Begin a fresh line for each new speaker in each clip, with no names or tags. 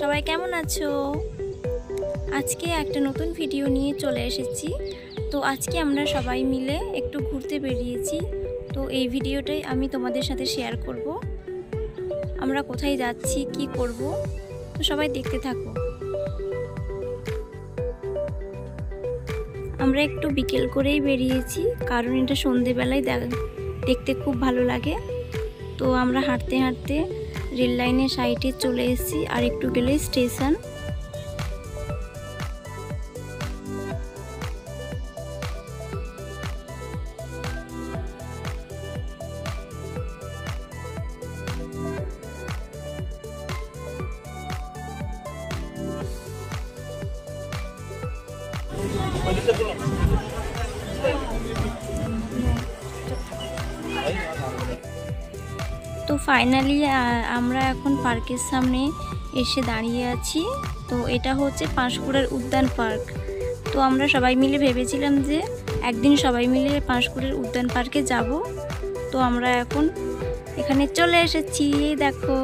সবাই কেমন আছো? আজকে একটা নতুন ভিডিও নিয়ে চলে এসেছি। তো আজকে আমরা সবাই মিলে একটু ঘুরতে বেরিয়েছি। তো এই ভিডিওটাই আমি তোমাদের সাথে শেয়ার করব। আমরা কোথায় যাচ্ছি, কি করব, তো সবাই দেখতে থাকো। আমরা একটু বিকেল করেই বেরিয়েছি, কারণ এটা সন্ধেবেলায় দেখতে খুব ভালো লাগে। তো আমরা হাঁটতে হাঁটতে রেল লাইনের সাইডে চলে এসেছি, আর একটু গেলেই স্টেশন। তো ফাইনালি আমরা এখন পার্কের সামনে এসে দাঁড়িয়ে আছি। তো এটা হচ্ছে পাঁশকুড়ার উদ্যান পার্ক। তো আমরা সবাই মিলে ভেবেছিলাম যে একদিন সবাই মিলে পাঁশকুড়ার উদ্যান পার্কে যাব। তো আমরা এখন এখানে চলে এসেছি, দেখো।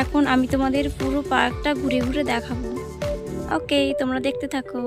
এখন আমি তোমাদের পুরো পার্কটা ঘুরে ঘুরে দেখাবো। ওকে, তোমরা দেখতে থাকো।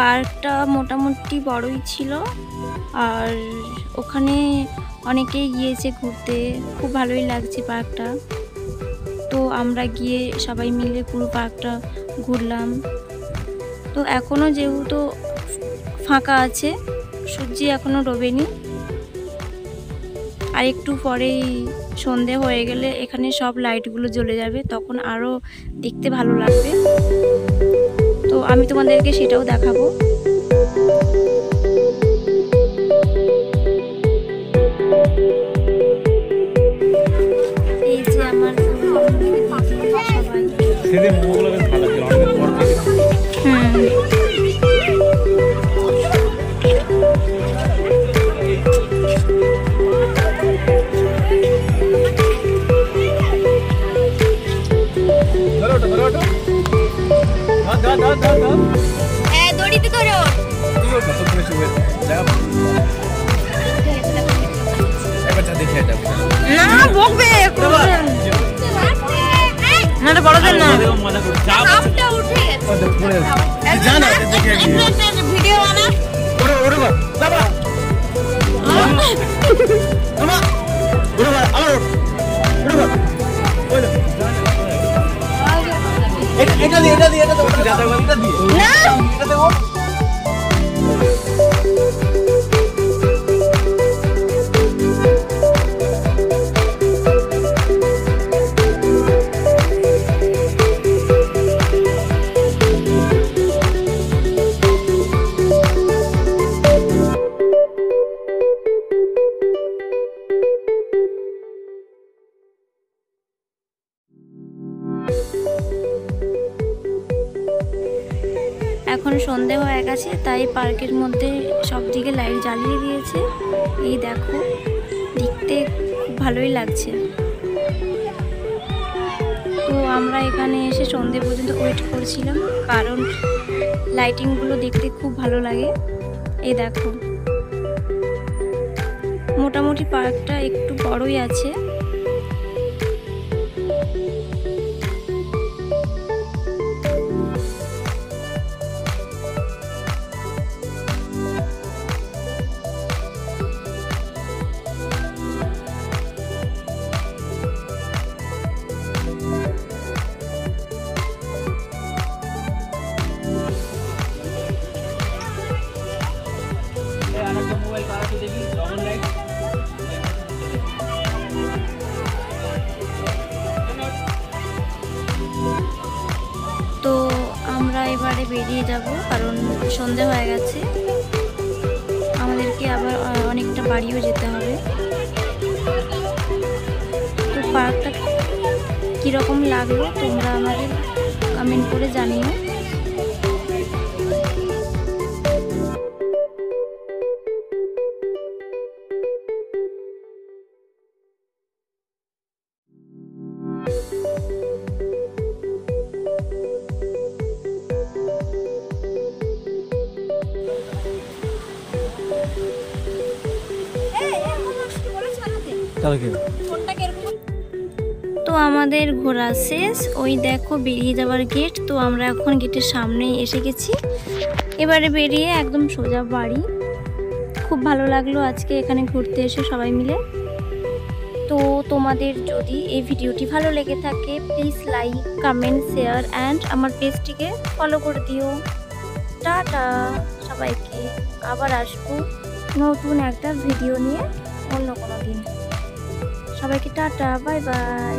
পার্কটা মোটামুটি বড়ই ছিল, আর ওখানে অনেকেই গিয়েছে ঘুরতে, খুব ভালোই লাগছে পার্কটা। তো আমরা গিয়ে সবাই মিলে পুরো পার্কটা ঘুরলাম। তো এখনও যেহেতু ফাঁকা আছে, সূর্য এখনও ডোবেনি, আর একটু পরেই সন্ধে হয়ে গেলে এখানে সব লাইটগুলো জ্বলে যাবে, তখন আরও দেখতে ভালো লাগবে। তো আমি তোমাদেরকে সেটাও দেখাবো। এই যে আমার এখন সন্ধে হয়ে গেছে, তাই পার্কের মধ্যে সব দিকে লাইট জ্বালিয়ে দিয়েছে। এই দেখো, দেখতে খুব ভালোই লাগছে। তো আমরা এখানে এসে সন্ধে পর্যন্ত ওয়েট করছিলাম, কারণ লাইটিংগুলো দেখতে খুব ভালো লাগে। এই দেখো, মোটামুটি পার্কটা একটু বড়ই আছে। আমরা এবারে বেরিয়ে যাব, কারণ সন্ধে হয়ে গেছে, আমাদেরকে আবার অনেকটা বাড়িও যেতে হবে। তো পার্কটা কীরকম লাগলো তোমরা আমাকে কমেন্ট করে জানিও। তো আমাদের ঘোরা শেষ, ওই দেখো বেরিয়ে যাওয়ার গেট। তো আমরা এখন গেটের সামনে এসে গেছি, এবারে বেরিয়ে একদম সোজা বাড়ি। খুব ভালো লাগলো আজকে এখানে ঘুরতে এসে সবাই মিলে। তো তোমাদের যদি এই ভিডিওটি ভালো লেগে থাকে please like, comment, share and আমার পেজটিকে ফলো করে দিও। টাটা সবাইকে, আবার আসবো নতুন একটা ভিডিও নিয়ে অন্য কোনো দিন। সবাইকে টাটা, বাই বাই।